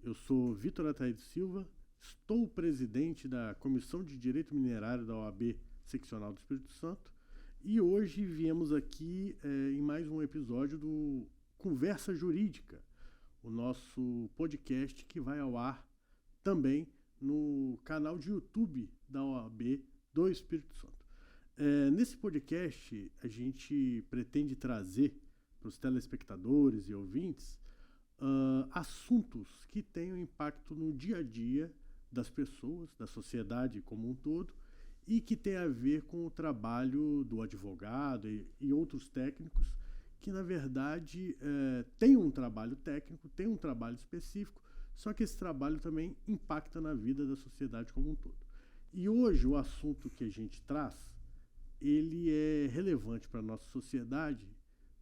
Eu sou Vitor Ataíde Silva, estou presidente da Comissão de Direito Minerário da OAB Seccional do Espírito Santo e hoje viemos aqui em mais um episódio do Conversa Jurídica, o nosso podcast que vai ao ar também no canal de YouTube da OAB do Espírito Santo. Nesse podcast, a gente pretende trazer para os telespectadores e ouvintes assuntos que tenham impacto no dia a dia das pessoas, da sociedade como um todo, e que tem a ver com o trabalho do advogado e outros técnicos que, na verdade, tem um trabalho técnico, tem um trabalho específico, só que esse trabalho também impacta na vida da sociedade como um todo. E hoje o assunto que a gente traz, ele é relevante para a nossa sociedade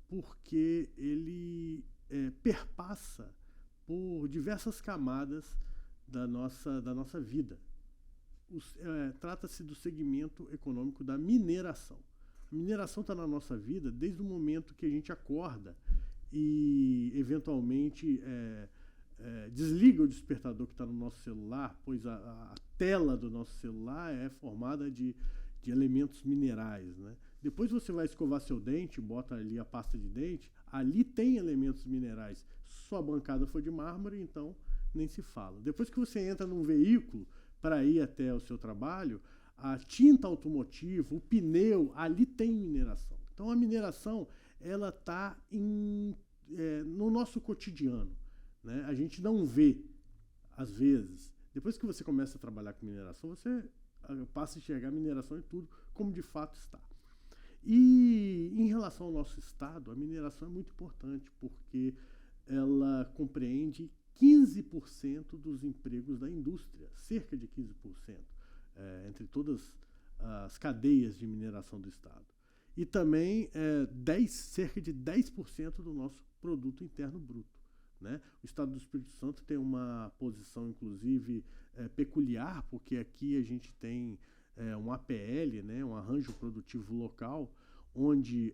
porque ele perpassa por diversas camadas da nossa vida. Trata-se do segmento econômico da mineração. A mineração está na nossa vida desde o momento que a gente acorda e, eventualmente, desliga o despertador que está no nosso celular, pois a tela do nosso celular é formada de elementos minerais, né? Depois você vai escovar seu dente, bota ali a pasta de dente, ali tem elementos minerais. Se sua bancada for de mármore, então nem se fala. Depois que você entra num veículo para ir até o seu trabalho, a tinta automotiva, o pneu, ali tem mineração. Então a mineração, ela está no nosso cotidiano, né? A gente não vê, às vezes. Depois que você começa a trabalhar com mineração, você passa a enxergar a mineração em tudo como de fato está. E em relação ao nosso estado, a mineração é muito importante porque ela compreende 15% dos empregos da indústria, cerca de 15%, entre todas as cadeias de mineração do estado. E também cerca de 10% do nosso produto interno bruto, né? O estado do Espírito Santo tem uma posição, inclusive, peculiar, porque aqui a gente tem um APL, né, um arranjo produtivo local, onde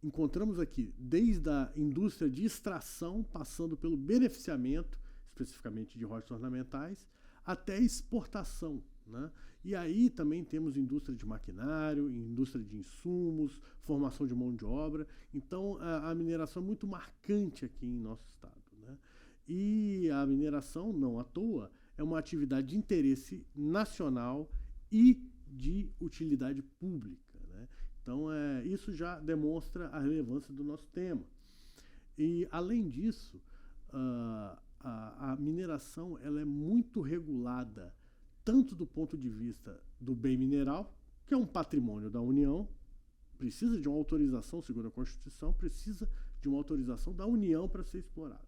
encontramos aqui desde a indústria de extração, passando pelo beneficiamento, especificamente de rochas ornamentais, até exportação, né? E aí também temos indústria de maquinário, indústria de insumos, formação de mão de obra. Então a mineração é muito marcante aqui em nosso estado, né? E a mineração, não à toa, é uma atividade de interesse nacional e de utilidade pública, né? Então isso já demonstra a relevância do nosso tema. E além disso, a mineração ela é muito regulada, tanto do ponto de vista do bem mineral, que é um patrimônio da União, precisa de uma autorização, segundo a Constituição, precisa de uma autorização da União para ser explorado,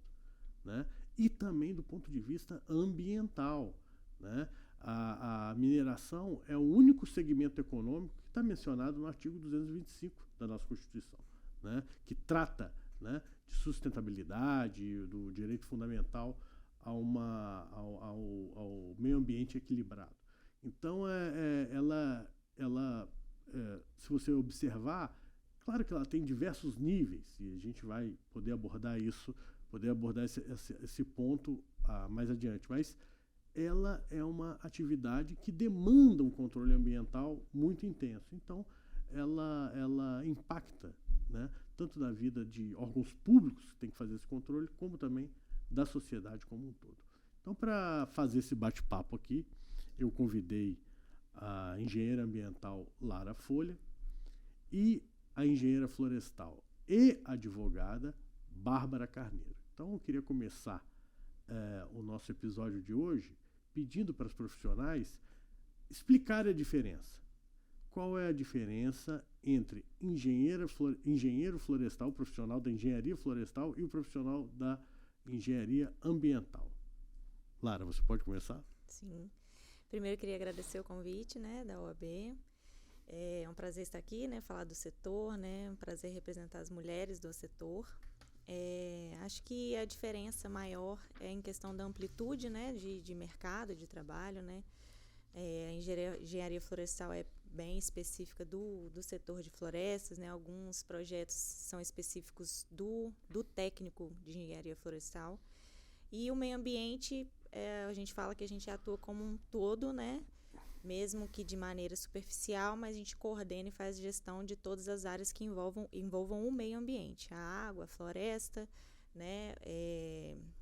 né? E também do ponto de vista ambiental, né? A mineração é o único segmento econômico que está mencionado no artigo 225 da nossa Constituição, né? Que trata, né, de sustentabilidade, do direito fundamental ao meio ambiente equilibrado. Então, se você observar, claro que ela tem diversos níveis, e a gente vai poder abordar esse ponto mais adiante, mas ela é uma atividade que demanda um controle ambiental muito intenso. Então, ela impacta, né, tanto na vida de órgãos públicos que têm que fazer esse controle, como também da sociedade como um todo. Então, para fazer esse bate-papo aqui, eu convidei a engenheira ambiental Lara Folha e a engenheira florestal e advogada Bárbara Carneiro. Então, eu queria começar o nosso episódio de hoje pedindo para os profissionais explicarem a diferença. Qual é a diferença entre engenheiro florestal, o profissional da engenharia florestal, e o profissional da engenharia ambiental? Lara, você pode começar? Sim. Primeiro eu queria agradecer o convite, né, da OAB. É um prazer estar aqui, né, falar do setor, né, um prazer representar as mulheres do setor. Acho que a diferença maior é em questão da amplitude, né, de mercado, de trabalho, né. A engenharia florestal é bem específica do setor de florestas, né. Alguns projetos são específicos do técnico de engenharia florestal. E o meio ambiente, a gente fala que a gente atua como um todo, né? Mesmo que de maneira superficial, mas a gente coordena e faz gestão de todas as áreas que envolvam o meio ambiente. A água, a floresta, né?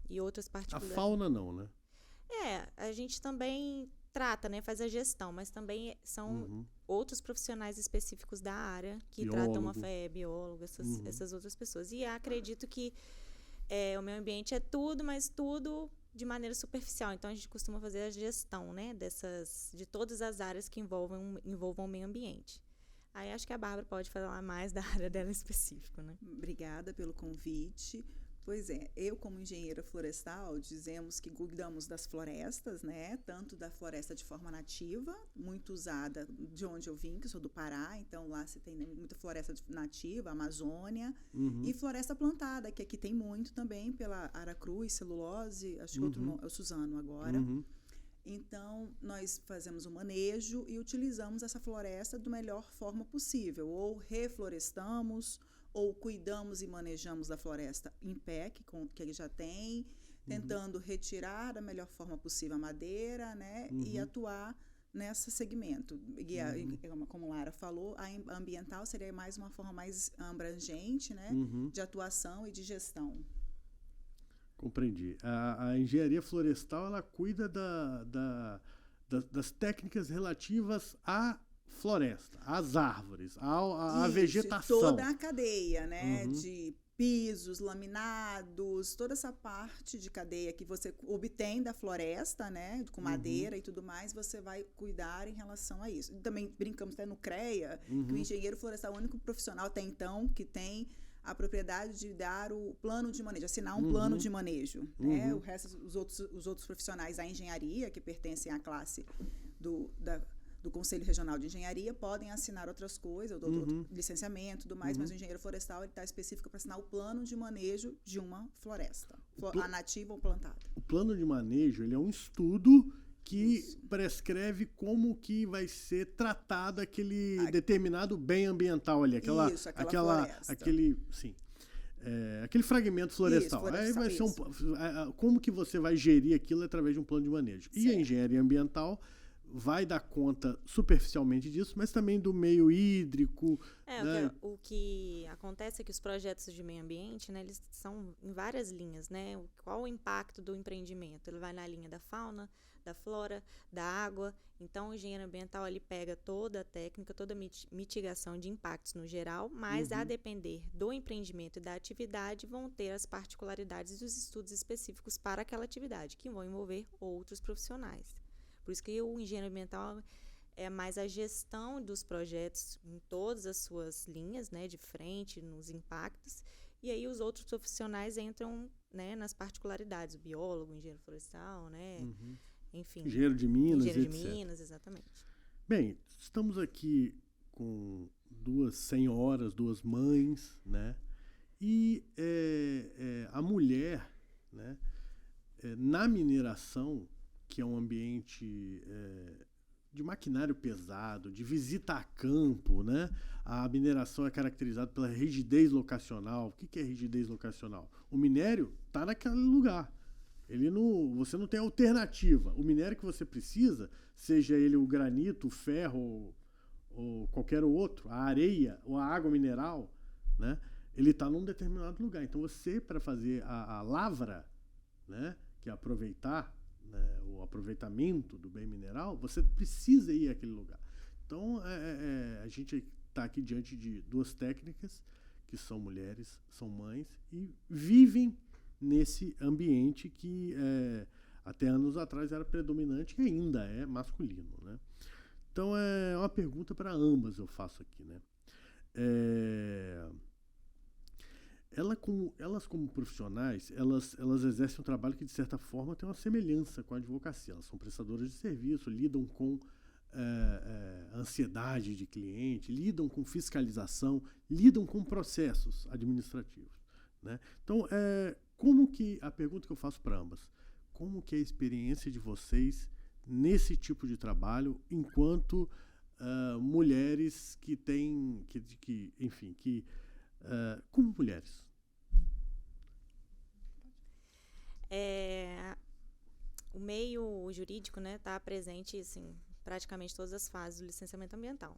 E outras A particularidades. fauna não, né? A gente também trata, né? Faz a gestão, mas também são outros profissionais específicos da área que tratam biólogo, essas outras pessoas. E acredito que o meio ambiente é tudo, mas tudo de maneira superficial. Então, a gente costuma fazer a gestão, né, de todas as áreas que envolvam o meio ambiente. Aí, acho que a Bárbara pode falar mais da área dela em específico, né? Obrigada pelo convite. Pois é, eu como engenheira florestal, dizemos que cuidamos das florestas, né? Tanto da floresta de forma nativa, muito usada de onde eu vim, que eu sou do Pará, então lá se tem muita floresta nativa, Amazônia, e floresta plantada, que aqui tem muito também, pela Aracruz, celulose, acho que outro nome, é o Suzano agora. Então, nós fazemos o manejo e utilizamos essa floresta da melhor forma possível, ou reflorestamos, ou cuidamos e manejamos da floresta em pé, que ele já tem, tentando retirar da melhor forma possível a madeira, né, e atuar nesse segmento. E, como Lara falou, a ambiental seria mais uma forma mais abrangente, né, de atuação e de gestão. Compreendi. A engenharia florestal, ela cuida das técnicas relativas à floresta, às árvores, à vegetação. Toda a cadeia, né? De pisos, laminados, toda essa parte de cadeia que você obtém da floresta, né? Com madeira e tudo mais, você vai cuidar em relação a isso. Também brincamos até no CREA, que o engenheiro florestal é o único profissional até então que tem a propriedade de dar o plano de manejo, assinar um plano de manejo. Né? O resto, os outros profissionais da engenharia, que pertencem à classe do Conselho Regional de Engenharia, podem assinar outras coisas, outro licenciamento e tudo mais, mas o engenheiro florestal está específico para assinar o plano de manejo de uma floresta, a nativa ou plantada. O plano de manejo, ele é um estudo que prescreve como que vai ser tratado aquele determinado bem ambiental ali, aquela floresta. Aquele fragmento florestal. Aí vai ser como que você vai gerir aquilo através de um plano de manejo. Certo. E a engenharia ambiental vai dar conta superficialmente disso, mas também do meio hídrico. Né? O que acontece é que os projetos de meio ambiente, né, eles são em várias linhas, né? Qual o impacto do empreendimento? Ele vai na linha da fauna, da flora, da água. Então, o engenheiro ambiental ele pega toda a técnica, toda a mitigação de impactos no geral, mas a depender do empreendimento e da atividade, vão ter as particularidades dos estudos específicos para aquela atividade, que vão envolver outros profissionais. Por isso que o engenheiro ambiental é mais a gestão dos projetos em todas as suas linhas, né, de frente, nos impactos, e aí os outros profissionais entram, né, nas particularidades, o biólogo, o engenheiro florestal, né, enfim. Engenheiro de Minas, Engenheiro de Minas, exatamente. Bem, estamos aqui com duas senhoras, duas mães, né, e a mulher, né, na mineração, que é um ambiente de maquinário pesado, de visita a campo, né? A mineração é caracterizada pela rigidez locacional. O que é rigidez locacional? O minério está naquele lugar. Você não tem alternativa. O minério que você precisa, seja ele o granito, o ferro ou qualquer outro, a areia ou a água mineral, né? Ele está num determinado lugar. Então você, para fazer a lavra, né? Que é aproveitar, né, o aproveitamento do bem mineral, você precisa ir àquele lugar. Então, a gente está aqui diante de duas técnicas que são mulheres, são mães e vivem nesse ambiente que até anos atrás era predominante e ainda é masculino, né? Então, é uma pergunta para ambas eu faço aqui, né? Elas como profissionais, elas exercem um trabalho que, de certa forma, tem uma semelhança com a advocacia. Elas são prestadoras de serviço, lidam com ansiedade de cliente, lidam com fiscalização, lidam com processos administrativos, né? Então, a pergunta que eu faço para ambas, como que é a experiência de vocês nesse tipo de trabalho enquanto mulheres que têm, como mulheres? meio jurídico, né, está presente, assim, praticamente todas as fases do licenciamento ambiental.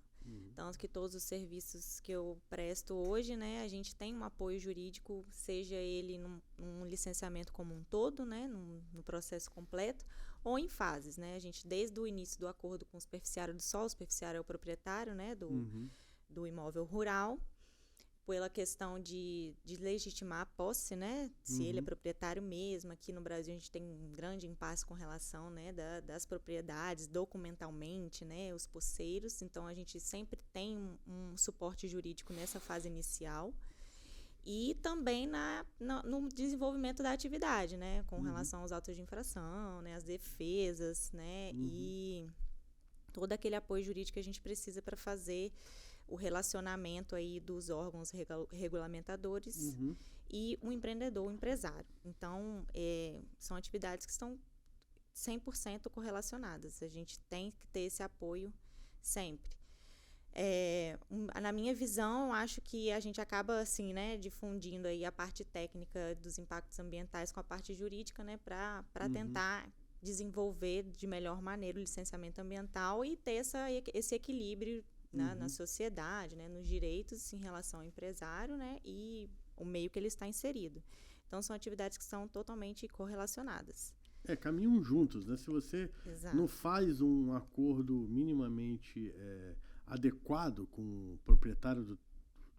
Tanto que todos os serviços que eu presto hoje, né, a gente tem um apoio jurídico, seja ele num licenciamento como um todo, né, no processo completo, ou em fases, né. A gente, desde o início do acordo com o superficiário do solo, o superficiário é o proprietário, né, do imóvel rural, pela questão de legitimar a posse, né? Se ele é proprietário mesmo. Aqui no Brasil a gente tem um grande impasse com relação, né, das propriedades documentalmente, né, os posseiros. Então a gente sempre tem um suporte jurídico nessa fase inicial e também no desenvolvimento da atividade, né, com relação aos autos de infração, né, as defesas, né, e todo aquele apoio jurídico que a gente precisa para fazer o relacionamento aí dos órgãos regulamentadores e o empreendedor, o empresário. Então, são atividades que estão 100% correlacionadas. A gente tem que ter esse apoio sempre. Na minha visão, acho que a gente acaba, assim, né, difundindo aí a parte técnica dos impactos ambientais com a parte jurídica, né, para tentar desenvolver de melhor maneira o licenciamento ambiental e ter esse equilíbrio na sociedade, né, nos direitos em relação ao empresário, né, e o meio que ele está inserido. Então, são atividades que são totalmente correlacionadas. Caminham juntos, né? Se você não faz um acordo minimamente adequado com o proprietário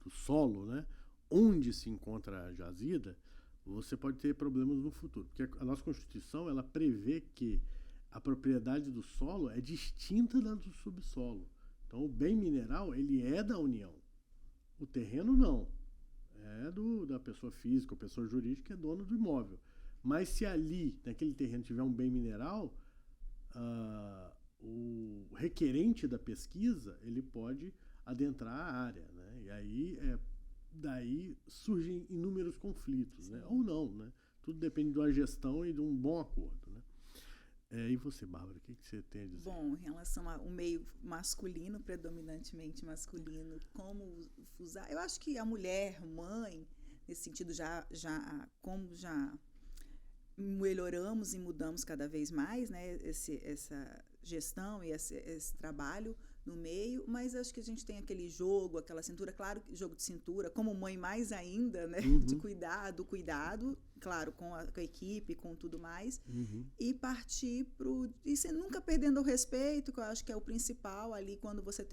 do solo, né, onde se encontra a jazida, você pode ter problemas no futuro. Porque a nossa Constituição, ela prevê que a propriedade do solo é distinta da do subsolo. Então, o bem mineral, ele é da União. O terreno, não. É da pessoa física ou pessoa jurídica que é dono do imóvel. Mas se ali, naquele terreno, tiver um bem mineral, o requerente da pesquisa, ele pode adentrar a área, né? E aí, daí surgem inúmeros conflitos, né? Ou não, né? Tudo depende de uma gestão e de um bom acordo, né? E você, Bárbara, o que você tem a dizer? Bom, em relação ao meio masculino, predominantemente masculino, como usar... Eu acho que a mulher, mãe, nesse sentido, como já melhoramos e mudamos cada vez mais, né, essa gestão e esse trabalho no meio, mas acho que a gente tem aquele jogo, aquela cintura, claro, jogo de cintura, como mãe mais ainda, né, de cuidado, claro, com a equipe, com tudo mais, e partir e você nunca perdendo o respeito, que eu acho que é o principal ali, quando você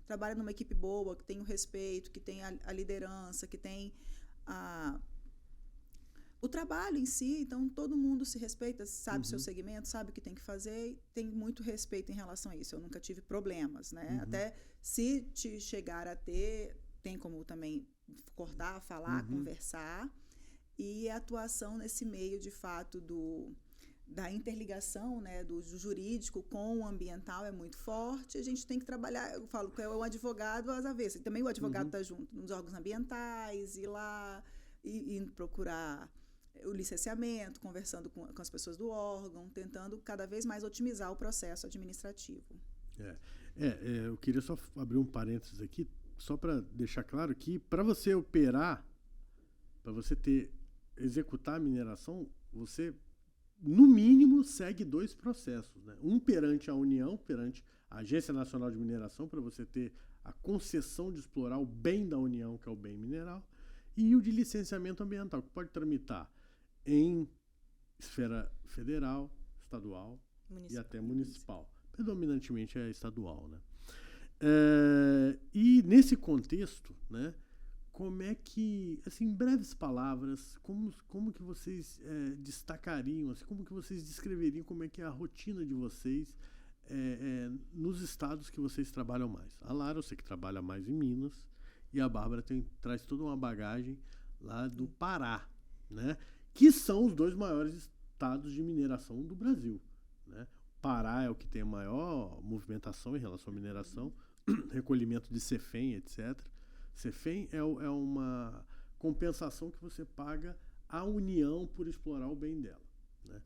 trabalha numa equipe boa, que tem o respeito, que tem a liderança, que tem o trabalho em si. Então todo mundo se respeita, sabe o seu segmento, sabe o que tem que fazer, tem muito respeito em relação a isso. Eu nunca tive problemas, né? Até se te chegar a ter, tem como também cortar, falar, conversar. E a atuação nesse meio, de fato, da interligação, né, do jurídico com o ambiental é muito forte. A gente tem que trabalhar, eu falo que é o advogado às avessas. E também o advogado está junto nos órgãos ambientais, ir lá e procurar o licenciamento, conversando com as pessoas do órgão, tentando cada vez mais otimizar o processo administrativo. Eu queria só abrir um parênteses aqui, só para deixar claro que para você operar, para você executar a mineração, você, no mínimo, segue 2 processos, né? Um perante a União, perante a Agência Nacional de Mineração, para você ter a concessão de explorar o bem da União, que é o bem mineral, e o de licenciamento ambiental, que pode tramitar em esfera federal, estadual e até municipal. Predominantemente é estadual, né? E nesse contexto, né, como é que, assim, em breves palavras, como que vocês destacariam, assim, como que vocês descreveriam como é que é a rotina de vocês nos estados que vocês trabalham mais? A Lara, eu sei que trabalha mais em Minas, e a Bárbara traz toda uma bagagem lá do Pará, né? Que são os 2 maiores estados de mineração do Brasil, né? O Pará é o que tem a maior movimentação em relação à mineração, recolhimento de CEFEM, etc. CEFEM é uma compensação que você paga à União por explorar o bem dela, né?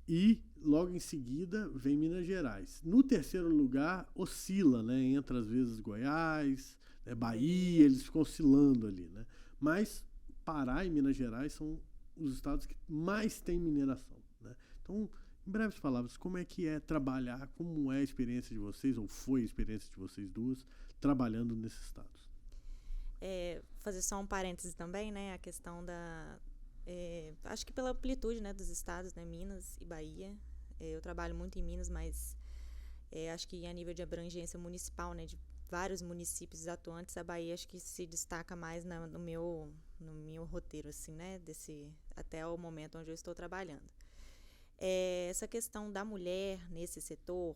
E logo em seguida vem Minas Gerais. No terceiro lugar oscila, né? Entre às vezes Goiás, Bahia, eles ficam oscilando ali, né? Mas Pará e Minas Gerais são os estados que mais têm mineração, né? Então, Em breves palavras, como é que é trabalhar, como é a experiência de vocês, ou foi a experiência de vocês duas, trabalhando nesses estados? Fazer só um parêntese também, né? A questão da... acho que pela amplitude, né, dos estados, né, Minas e Bahia. Eu trabalho muito em Minas, mas acho que a nível de abrangência municipal, né, de vários municípios atuantes, a Bahia acho que se destaca mais no meu roteiro, assim, né, até o momento onde eu estou trabalhando. Essa questão da mulher nesse setor,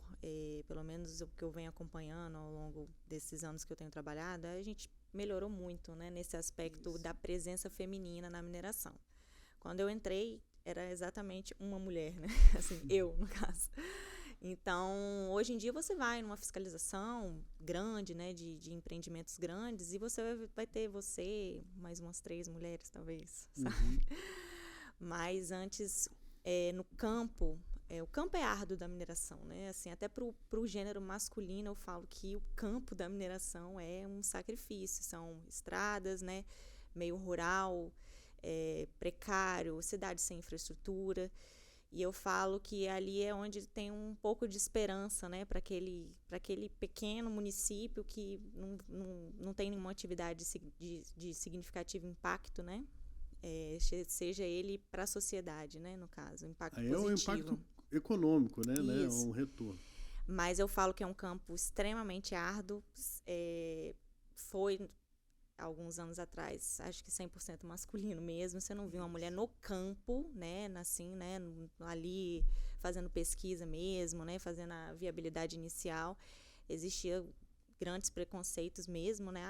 pelo menos o que eu venho acompanhando ao longo desses anos que eu tenho trabalhado, a gente melhorou muito, né, nesse aspecto da presença feminina na mineração. Quando eu entrei, era exatamente uma mulher, né? Assim, eu, no caso. Então, hoje em dia você vai numa fiscalização grande, né, de empreendimentos grandes, e você vai ter mais umas 3 mulheres, talvez, sabe? Mas antes, no campo, o campo é árduo da mineração, né? Assim, até pro gênero masculino eu falo que o campo da mineração é um sacrifício. São estradas, né, meio rural, precário, cidade sem infraestrutura. E eu falo que ali é onde tem um pouco de esperança, né, para aquele pequeno município que não tem nenhuma atividade de significativo impacto, né? Seja ele para a sociedade, né, no caso, impacto positivo. É um impacto econômico, né? É um retorno. Mas eu falo que é um campo extremamente árduo. Foi, alguns anos atrás, acho que 100% masculino mesmo. Você não viu uma mulher no campo, né, assim, né, ali fazendo pesquisa mesmo, né, fazendo a viabilidade inicial. Existia grandes preconceitos mesmo, né?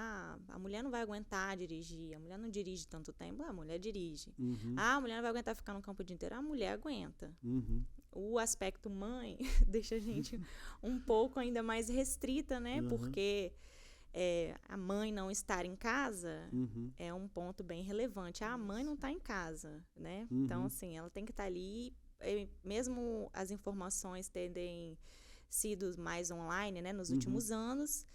A mulher não vai aguentar dirigir, a mulher não dirige tanto tempo, a mulher dirige. A mulher não vai aguentar ficar no campo o dia inteiro, a mulher aguenta. O aspecto mãe deixa a gente um pouco ainda mais restrita, né? Porque a mãe não estar em casa é um ponto bem relevante. A mãe não está em casa, né? Então, assim, ela tem que estar ali, mesmo as informações terem sido mais online, né, nos últimos anos,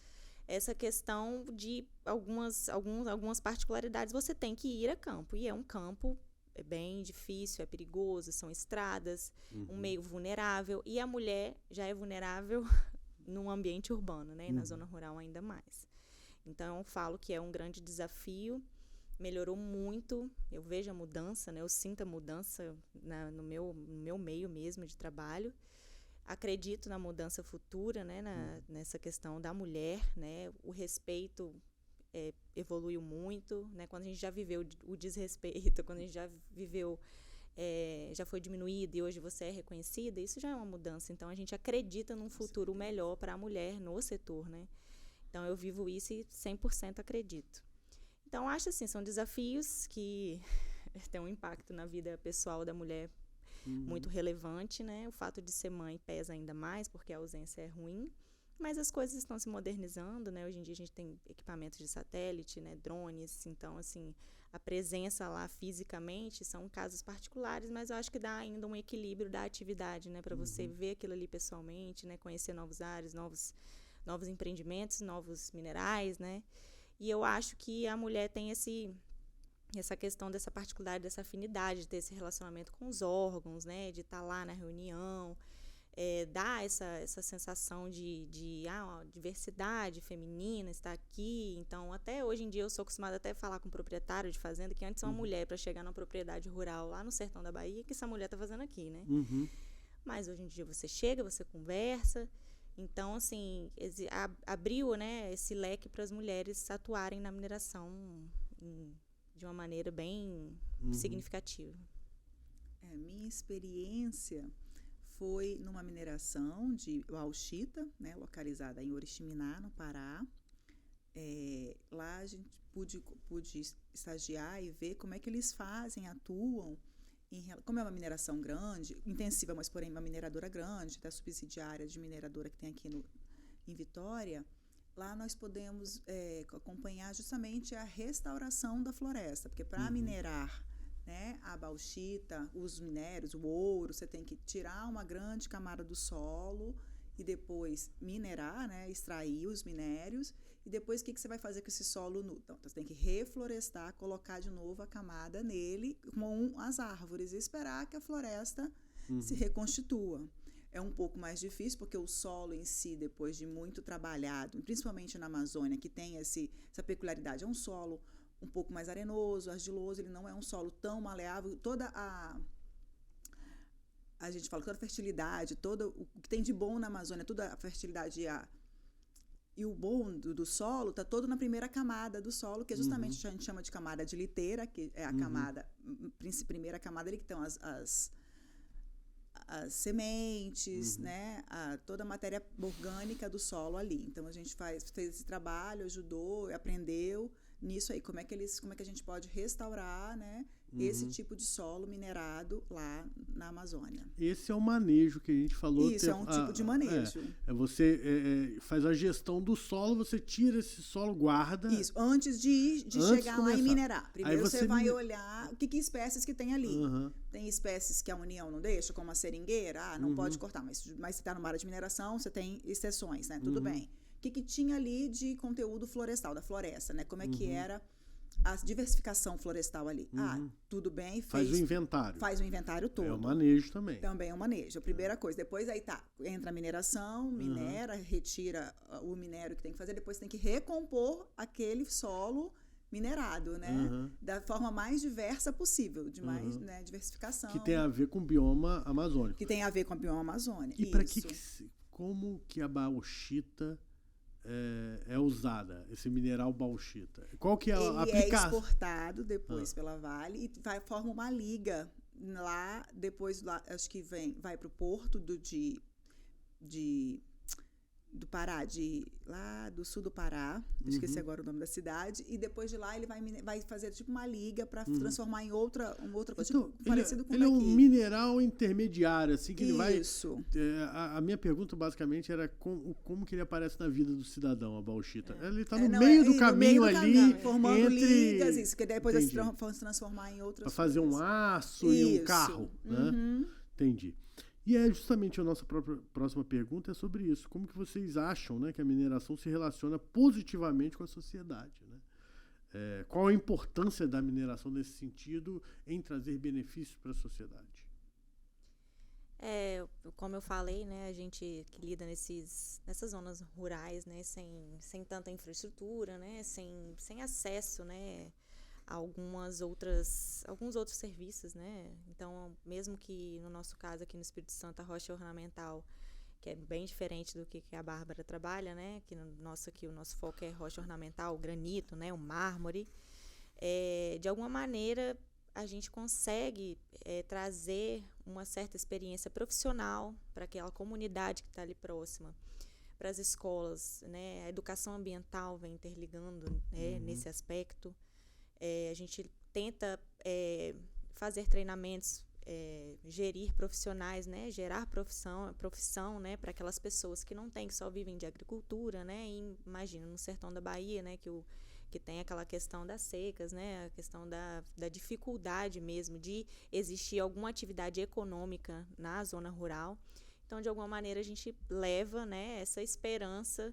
essa questão de algumas particularidades, você tem que ir a campo, e é um campo bem difícil, é perigoso, são estradas, um meio vulnerável, e a mulher já é vulnerável no ambiente urbano, né, e na zona rural ainda mais. Então, eu falo que é um grande desafio, melhorou muito, eu vejo a mudança, né, eu sinto a mudança no meu meio mesmo de trabalho. Acredito na mudança futura, né, nessa questão da mulher, né, o respeito evoluiu muito, né, quando a gente já viveu o desrespeito, quando a gente já viveu, já foi diminuído e hoje você é reconhecida, isso já é uma mudança. Então, a gente acredita num futuro melhor para a mulher no setor, né. Então, eu vivo isso e 100% acredito. Então, acho assim, são desafios que têm um impacto na vida pessoal da mulher muito relevante, né? O fato de ser mãe pesa ainda mais, porque a ausência é ruim, mas as coisas estão se modernizando, né? Hoje em dia a gente tem equipamentos de satélite, né? Drones, então, assim, a presença lá fisicamente são casos particulares, mas eu acho que dá ainda um equilíbrio da atividade, né? Para você ver aquilo ali pessoalmente, né? Conhecer novos áreas, novos empreendimentos, novos minerais, né? E eu acho que a mulher tem essa questão dessa particularidade, dessa afinidade, de ter esse relacionamento com os órgãos, né, de estar lá na reunião, dá essa sensação de diversidade feminina, está aqui. Então, até hoje em dia, eu sou acostumada até a falar com o proprietário de fazenda, que antes uma mulher, para chegar numa propriedade rural lá no sertão da Bahia, que essa mulher está fazendo aqui, né? Mas hoje em dia você chega, você conversa. Então, assim, abriu, né, esse leque para as mulheres atuarem na mineração de uma maneira bem significativa. Minha experiência foi numa mineração de bauxita, né, localizada em Oriximiná, no Pará. Lá a gente pude estagiar e ver como é que eles atuam, como é uma mineração grande, intensiva, mas porém uma mineradora grande, da subsidiária de mineradora que tem aqui em Vitória. Lá nós podemos acompanhar justamente a restauração da floresta, porque para minerar, né, a bauxita, os minérios, o ouro, você tem que tirar uma grande camada do solo e depois minerar, né, extrair os minérios, e depois o que você vai fazer com esse solo nu? Então, você tem que reflorestar, colocar de novo a camada nele com as árvores e esperar que a floresta se reconstitua. É um pouco mais difícil, porque o solo em si, depois de muito trabalhado, principalmente na Amazônia, que tem essa peculiaridade, é um solo um pouco mais arenoso, argiloso, ele não é um solo tão maleável. A gente fala toda a fertilidade, todo o que tem de bom na Amazônia, toda a fertilidade e o bom do solo está todo na primeira camada do solo, que é justamente a gente chama de camada de liteira, que é a primeira camada ali que estão as sementes, né? Toda a matéria orgânica do solo ali. Então a gente fez esse trabalho, ajudou, aprendeu nisso aí, como é que a gente pode restaurar, né, esse tipo de solo minerado lá na Amazônia. Esse é o manejo que a gente falou. Isso, é um tipo de manejo. Você faz a gestão do solo, você tira esse solo, guarda. Isso, antes de chegar lá e minerar. Primeiro você vai olhar que espécies que tem ali. Tem espécies que a União não deixa, como a seringueira, não pode cortar, mas você está numa área de mineração, você tem exceções, né? Tudo bem. O que tinha ali de conteúdo florestal, da floresta, né? Como é que era a diversificação florestal ali. Tudo bem. Faz o inventário. Faz o inventário todo. É o manejo também. Também é o manejo. A primeira coisa. Depois aí entra a mineração, minera, retira o minério que tem que fazer, depois tem que recompor aquele solo minerado, né? Da forma mais diversa possível, de mais diversificação. Que tem a ver com o bioma amazônico. Que tem a ver com o bioma amazônico. E para como que a bauxita é usada, esse mineral bauxita? Qual que é a aplicação? É exportado depois pela Vale e forma uma liga lá, depois lá, acho que vai para o porto do Pará, lá do sul do Pará, esqueci agora o nome da cidade, e depois de lá ele vai fazer tipo uma liga para transformar em outra coisa, então, tipo, parecido com ele é um mineral intermediário, assim, que ele vai... Isso. A minha pergunta basicamente era como que ele aparece na vida do cidadão, a bauxita. Ele está no meio do caminho ali, formando ligas, isso, que depois Entendi. vão se transformar em outras para fazer um aço e um carro, né? Entendi. E justamente a nossa próxima pergunta é sobre isso. Como que vocês acham, né, que a mineração se relaciona positivamente com a sociedade, né? Qual a importância da mineração nesse sentido em trazer benefícios para a sociedade? Como eu falei, né, a gente que lida nessas zonas rurais, né, sem tanta infraestrutura, né, sem acesso, né, alguns outros serviços, né? Então, mesmo que no nosso caso aqui no Espírito Santo, a rocha ornamental, que é bem diferente do que a Bárbara trabalha, né? Que o nosso foco é rocha ornamental, o granito, né? O mármore. De alguma maneira, a gente consegue trazer uma certa experiência profissional para aquela comunidade que está ali próxima, para as escolas, né? A educação ambiental vem interligando, né, nesse aspecto. A gente tenta fazer treinamentos, gerir profissionais, né, gerar profissão, né, para aquelas pessoas que não têm, que só vivem de agricultura, né, e imagina no sertão da Bahia, né, que tem aquela questão das secas, né, a questão da dificuldade mesmo de existir alguma atividade econômica na zona rural. Então, de alguma maneira, a gente leva, né, essa esperança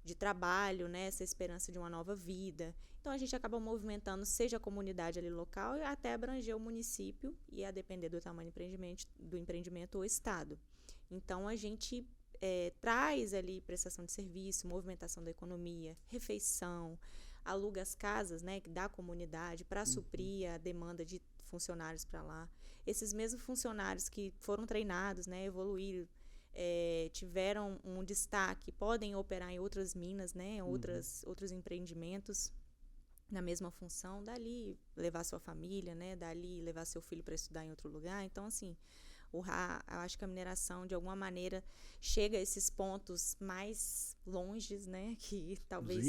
de trabalho, né, essa esperança de uma nova vida. Então, a gente acaba movimentando, seja a comunidade ali local, e até abranger o município, e a depender do tamanho do empreendimento, o estado. Então, a gente traz ali prestação de serviço, movimentação da economia, refeição, aluga as casas, né, da comunidade para suprir a demanda de funcionários para lá. Esses mesmos funcionários que foram treinados, né, evoluíram, tiveram um destaque, podem operar em outras minas, né, outros empreendimentos na mesma função, dali levar sua família, né, dali levar seu filho para estudar em outro lugar. Então, assim, eu acho que a mineração, de alguma maneira, chega a esses pontos mais longes, né, que talvez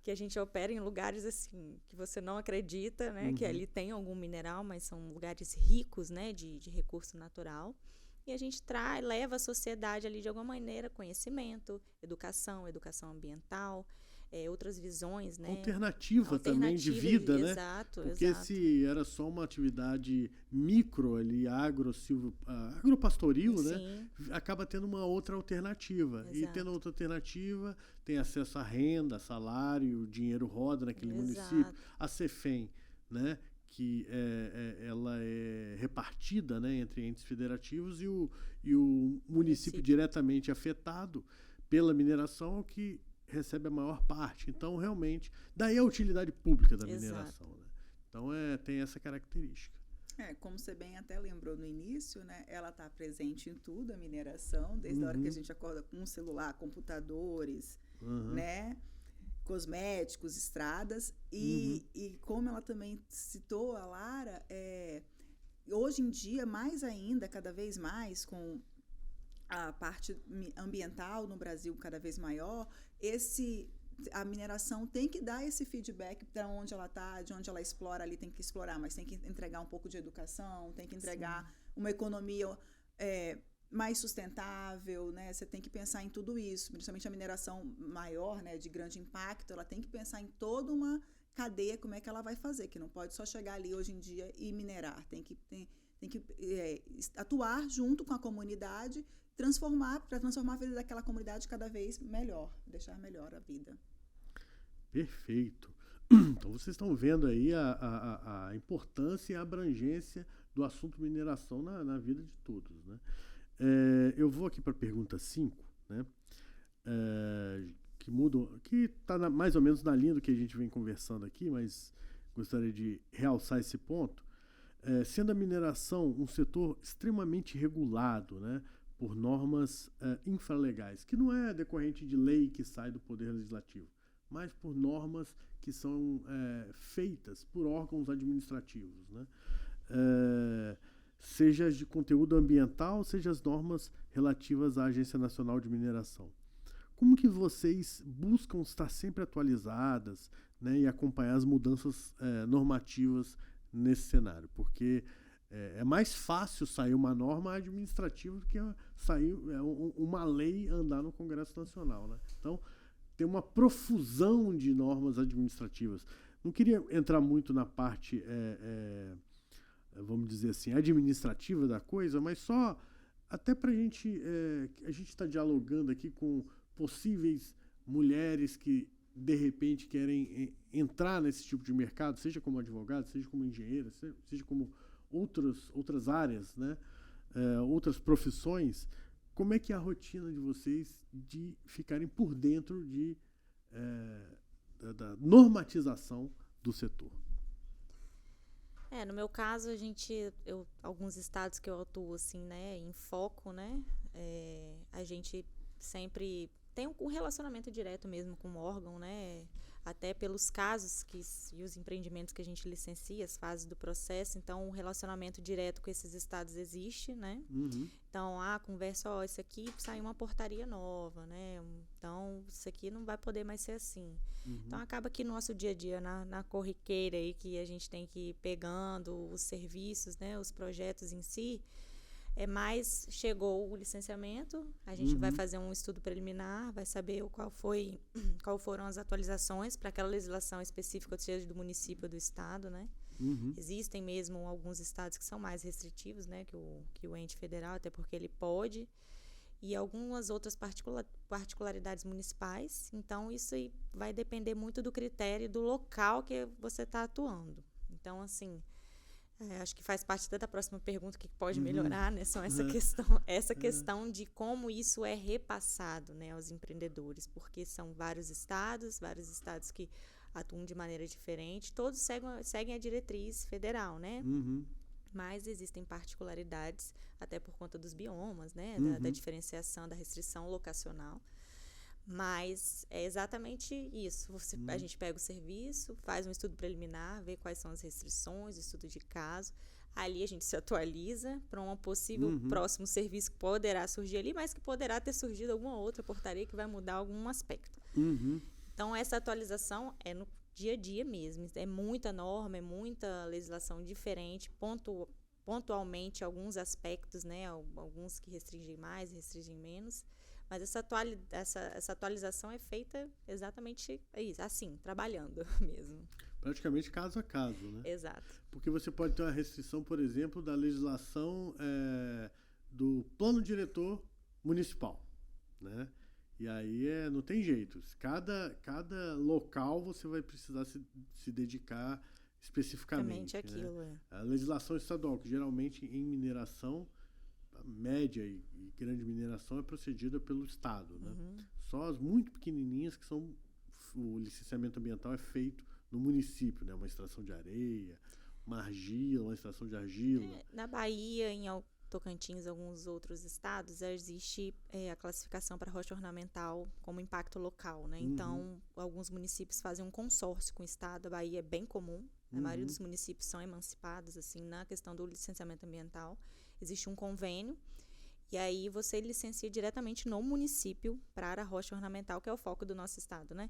que a gente opera em lugares assim que você não acredita, né, que ali tem algum mineral, mas são lugares ricos, né, de recurso natural. E a gente leva a sociedade ali, de alguma maneira, conhecimento, educação ambiental, outras visões, né? Alternativa também de vida, né? Exato, porque se era só uma atividade micro ali, agropastoril, né? Acaba tendo uma outra alternativa. Exato. E tendo outra alternativa, tem acesso à renda, salário, o dinheiro roda naquele município. A Cefem, né? ela é repartida, né, entre entes federativos e o município diretamente afetado pela mineração é o que recebe a maior parte. Então, realmente, daí a utilidade pública da mineração. Né? Então, tem essa característica. Como você bem até lembrou no início, né, ela está presente em tudo, a mineração, desde a hora que a gente acorda com um celular, computadores, né, cosméticos, estradas, e como ela também citou, a Lara, hoje em dia, mais ainda, cada vez mais, com a parte ambiental no Brasil cada vez maior, a mineração tem que dar esse feedback para onde ela está, de onde ela explora, ali tem que explorar, mas tem que entregar um pouco de educação, tem que entregar uma economia mais sustentável, né? Você tem que pensar em tudo isso, principalmente a mineração maior, né, de grande impacto, ela tem que pensar em toda uma cadeia, como é que ela vai fazer, que não pode só chegar ali hoje em dia e minerar, tem que atuar junto com a comunidade, para transformar a vida daquela comunidade cada vez melhor, deixar melhor a vida. Perfeito. Então vocês estão vendo aí a importância e a abrangência do assunto mineração na vida de todos, né? Eu vou aqui para a pergunta 5, né? Que está mais ou menos na linha do que a gente vem conversando aqui, mas gostaria de realçar esse ponto. Sendo a mineração um setor extremamente regulado, né, por normas infralegais, que não é decorrente de lei que sai do Poder Legislativo, mas por normas que são feitas por órgãos administrativos, né? Seja de conteúdo ambiental, seja as normas relativas à Agência Nacional de Mineração. Como que vocês buscam estar sempre atualizadas, né, e acompanhar as mudanças normativas nesse cenário? Porque é mais fácil sair uma norma administrativa do que sair uma lei andar no Congresso Nacional, né? Então, tem uma profusão de normas administrativas. Não queria entrar muito na parte, vamos dizer assim, administrativa da coisa, mas só até para a gente está dialogando aqui com possíveis mulheres que, de repente, querem entrar nesse tipo de mercado, seja como advogado, seja como engenheira, seja como outras áreas, né? Outras profissões. Como é que é a rotina de vocês de ficarem por dentro da normatização do setor? No meu caso, alguns estados que eu atuo assim, né, em foco, né, a gente sempre tem um relacionamento direto mesmo com o órgão, né, até pelos casos e os empreendimentos que a gente licencia, as fases do processo, então o relacionamento direto com esses estados existe, né? Então, conversa, isso aqui saiu uma portaria nova, né? Então, isso aqui não vai poder mais ser assim. Então, acaba que nosso dia a dia, na corriqueira aí, que a gente tem que ir pegando os serviços, né, os projetos em si, mas chegou o licenciamento, a gente vai fazer um estudo preliminar, vai saber qual foram as atualizações para aquela legislação específica, seja do município ou do estado, né? Existem mesmo alguns estados que são mais restritivos, né, que o ente federal, até porque ele pode, e algumas outras particularidades municipais. Então, isso aí vai depender muito do critério do local que você está atuando. Então, assim, acho que faz parte da próxima pergunta, que pode melhorar, né? São essa questão de como isso é repassado, né, aos empreendedores, porque são vários estados que atuam de maneira diferente, todos seguem a diretriz federal, né? Mas existem particularidades, até por conta dos biomas, né, da diferenciação, da restrição locacional. Mas é exatamente isso. A gente pega o serviço, faz um estudo preliminar, vê quais são as restrições, estudo de caso. Ali a gente se atualiza para um possível próximo serviço que poderá surgir ali, mas que poderá ter surgido alguma outra portaria que vai mudar algum aspecto. Então, essa atualização é no dia a dia mesmo. É muita norma, é muita legislação diferente, pontualmente alguns aspectos, né? Alguns que restringem mais, restringem menos. Mas essa atualização é feita exatamente assim, trabalhando mesmo. Praticamente caso a caso, né? Exato. Porque você pode ter uma restrição, por exemplo, da legislação do plano diretor municipal, né? E aí não tem jeito. Cada local você vai precisar se dedicar especificamente. Aquilo, né? A legislação estadual, que geralmente em mineração, a média e grande mineração é procedida pelo Estado. Né? Só as muito pequenininhas que são, o licenciamento ambiental é feito no município, né? Uma extração de areia, uma extração de argila. Na Bahia, em Tocantins, alguns outros estados, existe a classificação para rocha ornamental como impacto local, né? Então, alguns municípios fazem um consórcio com o estado. A Bahia é bem comum. A maioria dos municípios são emancipados, assim, na questão do licenciamento ambiental. Existe um convênio e aí você licencia diretamente no município para a rocha ornamental, que é o foco do nosso estado, né?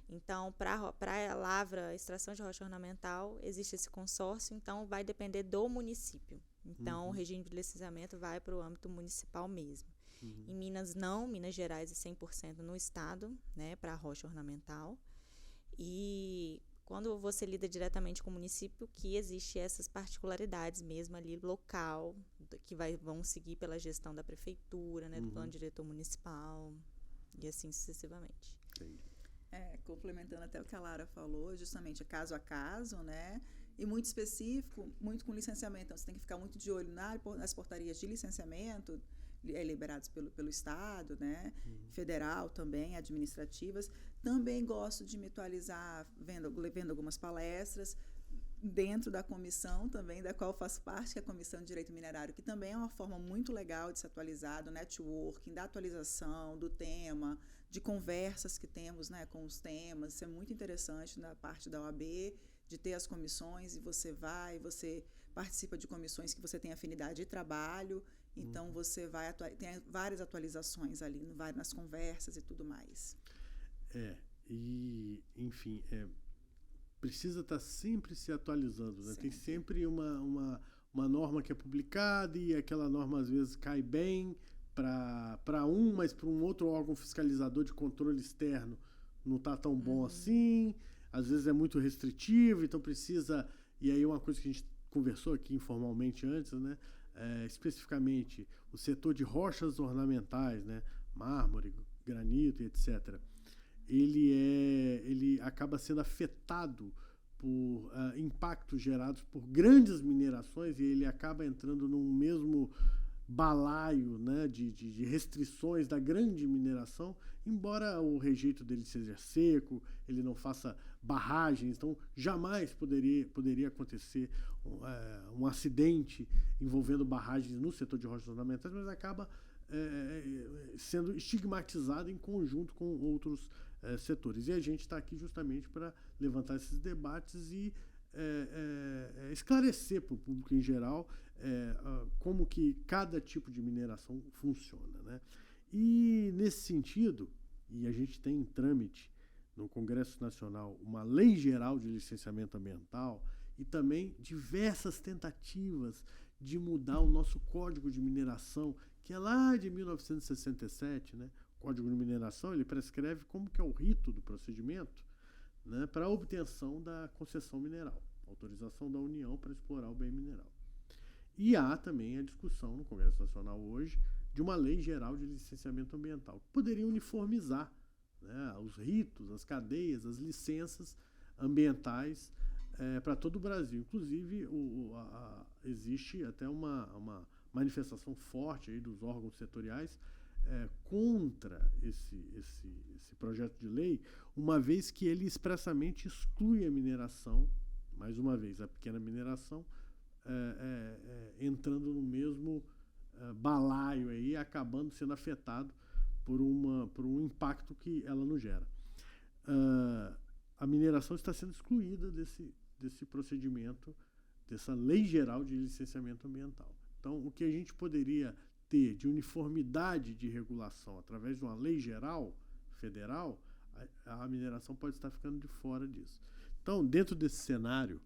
Então, para a lavra, extração de rocha ornamental, existe esse consórcio, então vai depender do município. Então, o regime de licenciamento vai para o âmbito municipal mesmo. Em Minas, não. Minas Gerais é 100% no estado, né, para a rocha ornamental. E quando você lida diretamente com o município, que existe essas particularidades mesmo ali, local, que vão seguir pela gestão da prefeitura, né, do plano diretor municipal, e assim sucessivamente. Entendi. Complementando até o que a Lara falou, justamente caso a caso, né? E muito específico, muito com licenciamento. Então, você tem que ficar muito de olho nas portarias de licenciamento liberados pelo Estado, né? Federal também, administrativas. Também gosto de me atualizar vendo algumas palestras dentro da comissão também, da qual faço parte, que é a Comissão de Direito Minerário, que também é uma forma muito legal de se atualizar, do networking, da atualização, do tema, de conversas que temos, né, com os temas. Isso é muito interessante na parte da OAB, de ter as comissões, e você participa de comissões que você tem afinidade de trabalho, então você tem várias atualizações ali, nas conversas e tudo mais. Enfim, precisa estar sempre se atualizando, né? Tem sempre uma norma que é publicada e aquela norma às vezes cai bem para mas para um outro órgão fiscalizador de controle externo não está tão bom assim, às vezes é muito restritivo, então precisa... E aí uma coisa que a gente conversou aqui informalmente antes, né? Especificamente o setor de rochas ornamentais, né? Mármore, granito, etc., ele acaba sendo afetado por impactos gerados por grandes minerações, e ele acaba entrando num mesmo balaio, né, de restrições da grande mineração, embora o rejeito dele seja seco, ele não faça barragens, então jamais poderia acontecer um acidente envolvendo barragens no setor de rochas ornamentais, mas acaba sendo estigmatizado em conjunto com outros setores. E a gente está aqui justamente para levantar esses debates e esclarecer para o público em geral como que cada tipo de mineração funciona, né? E nesse sentido, e a gente tem em trâmite no Congresso Nacional uma lei geral de licenciamento ambiental e também diversas tentativas de mudar o nosso Código de Mineração, que é lá de 1967, né? O Código de Mineração, ele prescreve como que é o rito do procedimento, né, para a obtenção da concessão mineral, autorização da União para explorar o bem mineral. E há também a discussão no Congresso Nacional hoje de uma lei geral de licenciamento ambiental, que poderia uniformizar, né, os ritos, as cadeias, as licenças ambientais para todo o Brasil. Inclusive, existe até uma manifestação forte aí dos órgãos setoriais contra esse projeto de lei, uma vez que ele expressamente exclui a mineração, mais uma vez, a pequena mineração, entrando no mesmo balaio aí, acabando sendo afetado por um impacto que ela não gera. A mineração está sendo excluída desse procedimento, dessa lei geral de licenciamento ambiental. Então, o que a gente poderia ter de uniformidade de regulação através de uma lei geral federal, a mineração pode estar ficando de fora disso. Então, dentro desse cenário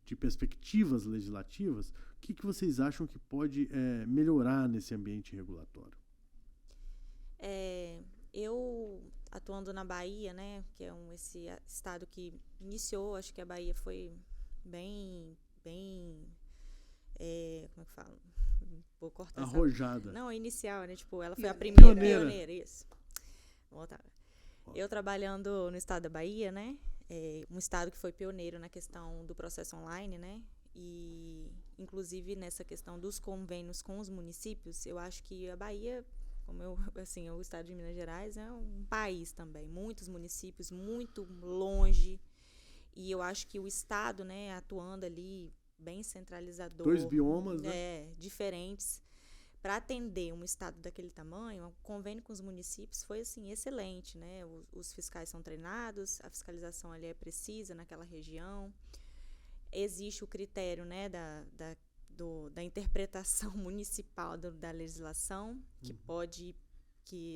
de perspectivas legislativas, o que vocês acham que pode melhorar nesse ambiente regulatório? Eu, atuando na Bahia, né, que é esse estado que iniciou, acho que a Bahia foi bem como é que fala? Vou cortar arrojada. Não, inicial, né? Tipo, ela foi a primeira pioneira, isso. Voltar. Eu trabalhando no estado da Bahia, né? um estado que foi pioneiro na questão do processo online, né? E, inclusive, nessa questão dos convênios com os municípios, eu acho que a Bahia, o estado de Minas Gerais é um país também, muitos municípios, muito longe, e eu acho que o estado, né, atuando ali bem centralizador, 2 biomas, né? Diferentes, para atender um estado daquele tamanho, o convênio com os municípios foi assim excelente, né? Os fiscais são treinados, a fiscalização ali é precisa naquela região. Existe o critério, né, da interpretação municipal da legislação, que pode,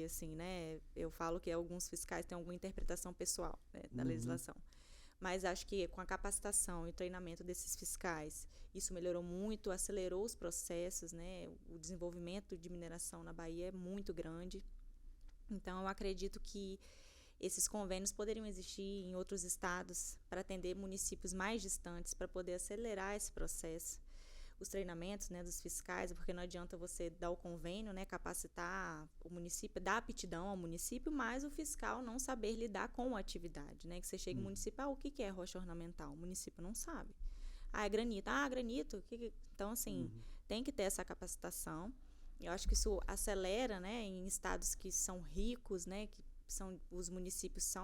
assim, né, eu falo que alguns fiscais têm alguma interpretação pessoal, né, da legislação. Mas acho que com a capacitação e o treinamento desses fiscais, isso melhorou muito, acelerou os processos, né? O desenvolvimento de mineração na Bahia é muito grande. Então, eu acredito que esses convênios poderiam existir em outros estados para atender municípios mais distantes, para poder acelerar esse processo. Os treinamentos, né, dos fiscais, porque não adianta você dar o convênio, né, capacitar o município, dar aptidão ao município, mas o fiscal não saber lidar com a atividade, né, que você chega no município, o que é rocha ornamental? O município não sabe. É granito. Granito. Então, assim, tem que ter essa capacitação. Eu acho que isso acelera, né, em estados que são ricos, né, que os municípios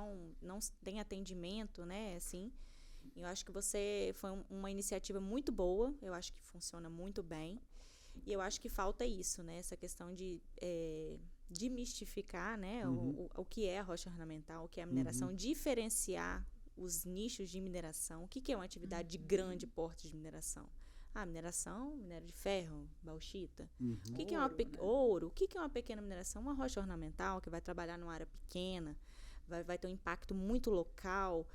não têm atendimento, né, assim. Eu acho que foi uma iniciativa muito boa, eu acho que funciona muito bem, e eu acho que falta isso, né, essa questão de demistificar, né, o que é a rocha ornamental, o que é a mineração, diferenciar os nichos de mineração, o que é uma atividade de grande porte de mineração. Mineração, minério de ferro, bauxita. O que é ouro? O que é uma pequena mineração? Uma rocha ornamental que vai trabalhar numa área pequena, vai ter um impacto muito local,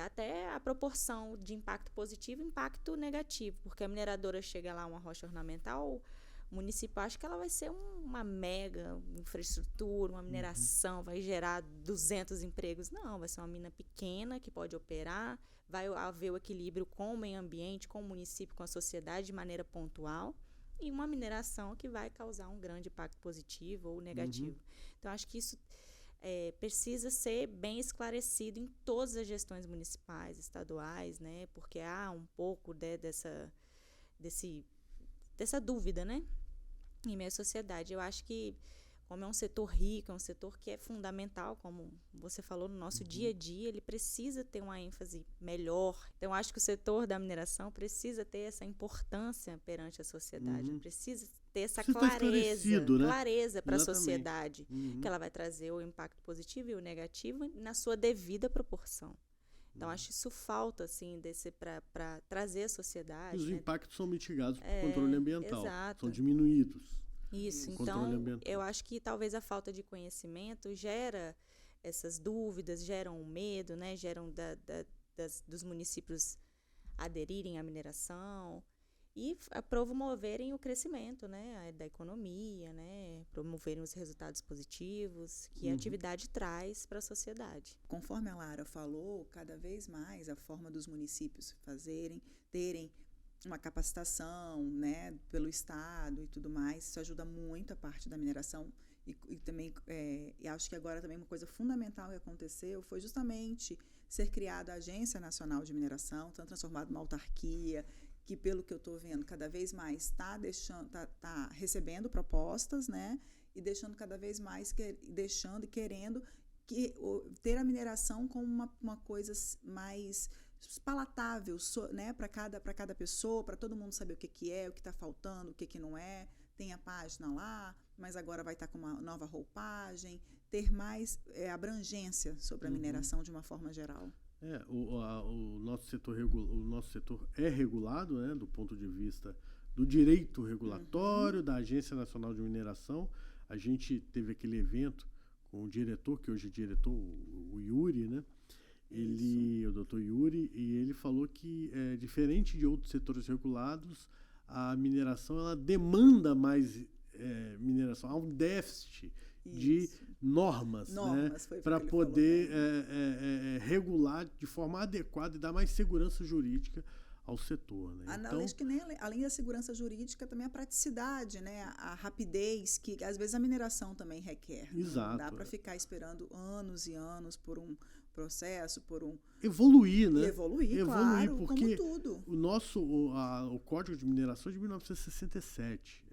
até a proporção de impacto positivo e impacto negativo, porque a mineradora chega lá, uma rocha ornamental, o município acha que ela vai ser uma mega infraestrutura, uma mineração, vai gerar 200 empregos. Não, vai ser uma mina pequena que pode operar, vai haver o equilíbrio com o meio ambiente, com o município, com a sociedade de maneira pontual, e uma mineração que vai causar um grande impacto positivo ou negativo. Então, acho que isso precisa ser bem esclarecido em todas as gestões municipais, estaduais, né? Porque há um pouco dessa dúvida, né? Em meio à sociedade. Eu acho que, como é um setor rico, é um setor que é fundamental, como você falou, no nosso dia a dia, ele precisa ter uma ênfase melhor. Então, eu acho que o setor da mineração precisa ter essa importância perante a sociedade, precisa ter essa clareza para a sociedade, que ela vai trazer o impacto positivo e o negativo na sua devida proporção. Então, acho que isso falta, assim, para trazer a sociedade. Os impactos são mitigados por controle ambiental, exato. São diminuídos. Isso, então, eu acho que talvez a falta de conhecimento gera essas dúvidas, geram um medo, né? Geram dos municípios aderirem à mineração e promoverem o crescimento, né, da economia, né, promoverem os resultados positivos que a atividade traz para a sociedade. Conforme a Lara falou, cada vez mais a forma dos municípios terem uma capacitação, né, pelo Estado e tudo mais, isso ajuda muito a parte da mineração. E também, e acho que agora também uma coisa fundamental que aconteceu foi justamente ser criada a Agência Nacional de Mineração, transformada numa autarquia, que, pelo que eu estou vendo, cada vez mais tá recebendo propostas, né, e deixando cada vez mais, querendo ter a mineração como uma coisa mais palatável, né, para cada pessoa, para todo mundo saber o que é, o que está faltando, o que não é. Tem a página lá, mas agora vai estar com uma nova roupagem, ter mais abrangência sobre a mineração de uma forma geral. O nosso setor é regulado, né, do ponto de vista do direito regulatório da Agência Nacional de Mineração. A gente teve aquele evento com o diretor, que hoje é diretor, o Yuri, né? O doutor Yuri, e ele falou que, diferente de outros setores regulados, a mineração ela demanda mais mineração, há um déficit de normas, né, para poder regular de forma adequada e dar mais segurança jurídica ao setor. Né? Além da segurança jurídica, também a praticidade, né, a rapidez que às vezes a mineração também requer. Exato. Não dá para ficar esperando anos e anos por processo, por um... Evoluir, né? Evoluir, claro, porque como tudo. O Código de Mineração é de 1967.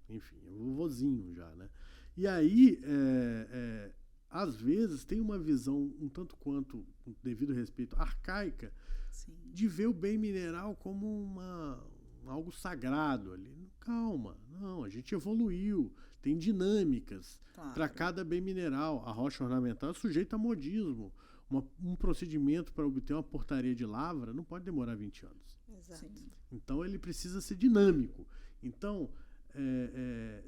Enfim, é um vovozinho já, né? E aí, às vezes, tem uma visão um tanto quanto, com devido respeito, arcaica, Sim. de ver o bem mineral como algo sagrado ali. Calma, não, a gente evoluiu, tem dinâmicas Claro. para cada bem mineral. A rocha ornamental é sujeita a modismo. Um procedimento para obter uma portaria de lavra não pode demorar 20 anos. Exato. Sim. Então ele precisa ser dinâmico. Então,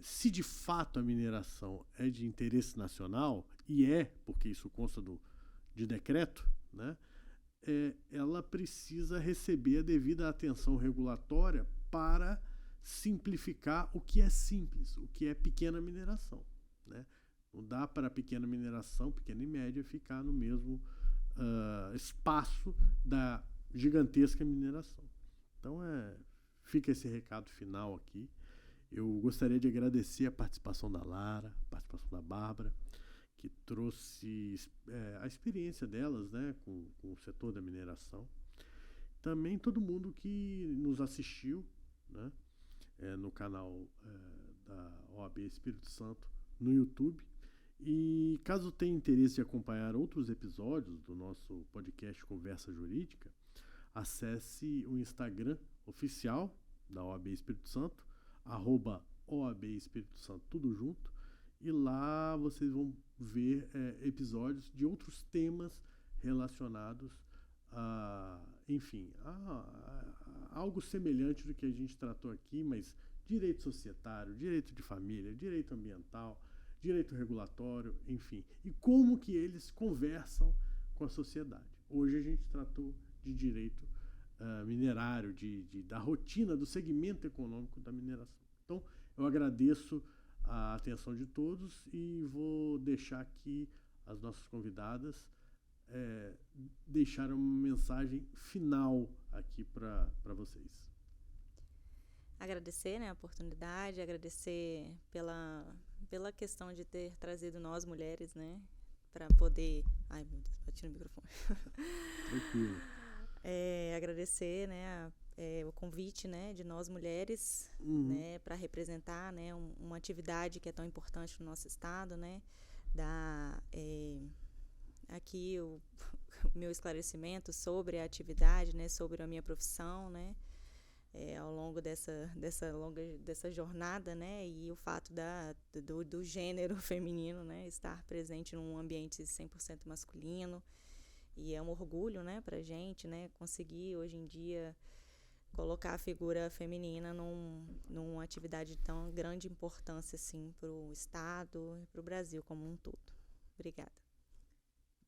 se de fato a mineração é de interesse nacional, e porque isso consta de decreto, né? Ela precisa receber a devida atenção regulatória para simplificar o que é simples, o que é pequena mineração, né? Não dá para a pequena mineração, pequena e média, ficar no mesmo espaço da gigantesca mineração. Então, fica esse recado final aqui. Eu gostaria de agradecer a participação da Lara, a participação da Bárbara, que trouxe a experiência delas, né, com o setor da mineração. Também todo mundo que nos assistiu, né, no canal da OAB Espírito Santo no YouTube. E caso tenha interesse de acompanhar outros episódios do nosso podcast Conversa Jurídica, acesse o Instagram oficial da OAB Espírito Santo, @OAB Espírito Santo, tudo junto, e lá vocês vão ver episódios de outros temas relacionados a algo semelhante do que a gente tratou aqui, mas direito societário, direito de família, direito ambiental, direito regulatório, enfim, e como que eles conversam com a sociedade. Hoje a gente tratou de direito minerário, da rotina, do segmento econômico da mineração. Então, eu agradeço a atenção de todos e vou deixar aqui as nossas convidadas deixar uma mensagem final aqui para vocês. Agradecer, né, a oportunidade, agradecer pela questão de ter trazido nós mulheres, né, para poder... Ai, meu Deus, bati no microfone. Tranquilo. Agradecer, né, o convite, né, de nós mulheres, né, para representar, né, uma atividade que é tão importante no nosso estado, né, aqui o meu esclarecimento sobre a atividade, né, sobre a minha profissão, né, ao longo dessa jornada, né, e o fato do gênero feminino, né, estar presente num ambiente 100% masculino. E é um orgulho, né, pra gente, né, conseguir hoje em dia colocar a figura feminina numa atividade de tão grande importância assim para o Estado e para o Brasil como um todo. Obrigada.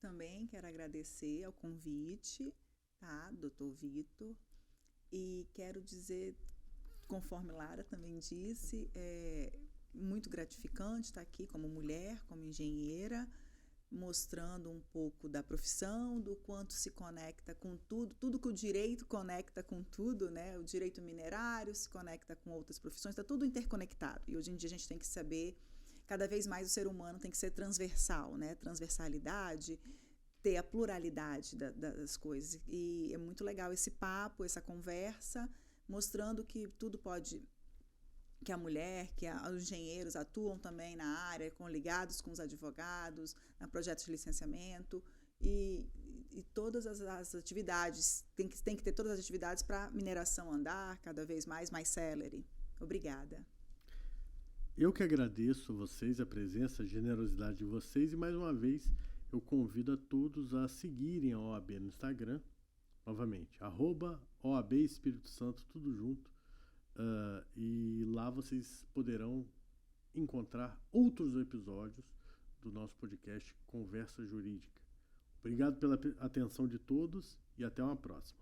Também quero agradecer ao convite, tá, Dr. Vitor, e quero dizer, conforme Lara também disse, é muito gratificante estar aqui como mulher, como engenheira, mostrando um pouco da profissão, do quanto se conecta com tudo que o direito conecta com tudo, né? O direito minerário se conecta com outras profissões, está tudo interconectado. E hoje em dia a gente tem que saber, cada vez mais o ser humano tem que ser transversal, né? Transversalidade, ter a pluralidade das coisas. E é muito legal esse papo, essa conversa, mostrando que tudo pode... que a mulher, que os engenheiros atuam também na área, ligados com os advogados, na projetos de licenciamento, e todas as atividades, tem que ter todas as atividades para a mineração andar cada vez mais célere. Obrigada. Eu que agradeço a vocês, a presença, a generosidade de vocês, e mais uma vez eu convido a todos a seguirem a OAB no Instagram, novamente, @OAB Espírito Santo, tudo junto. E lá vocês poderão encontrar outros episódios do nosso podcast Conversa Jurídica. Obrigado pela atenção de todos e até uma próxima.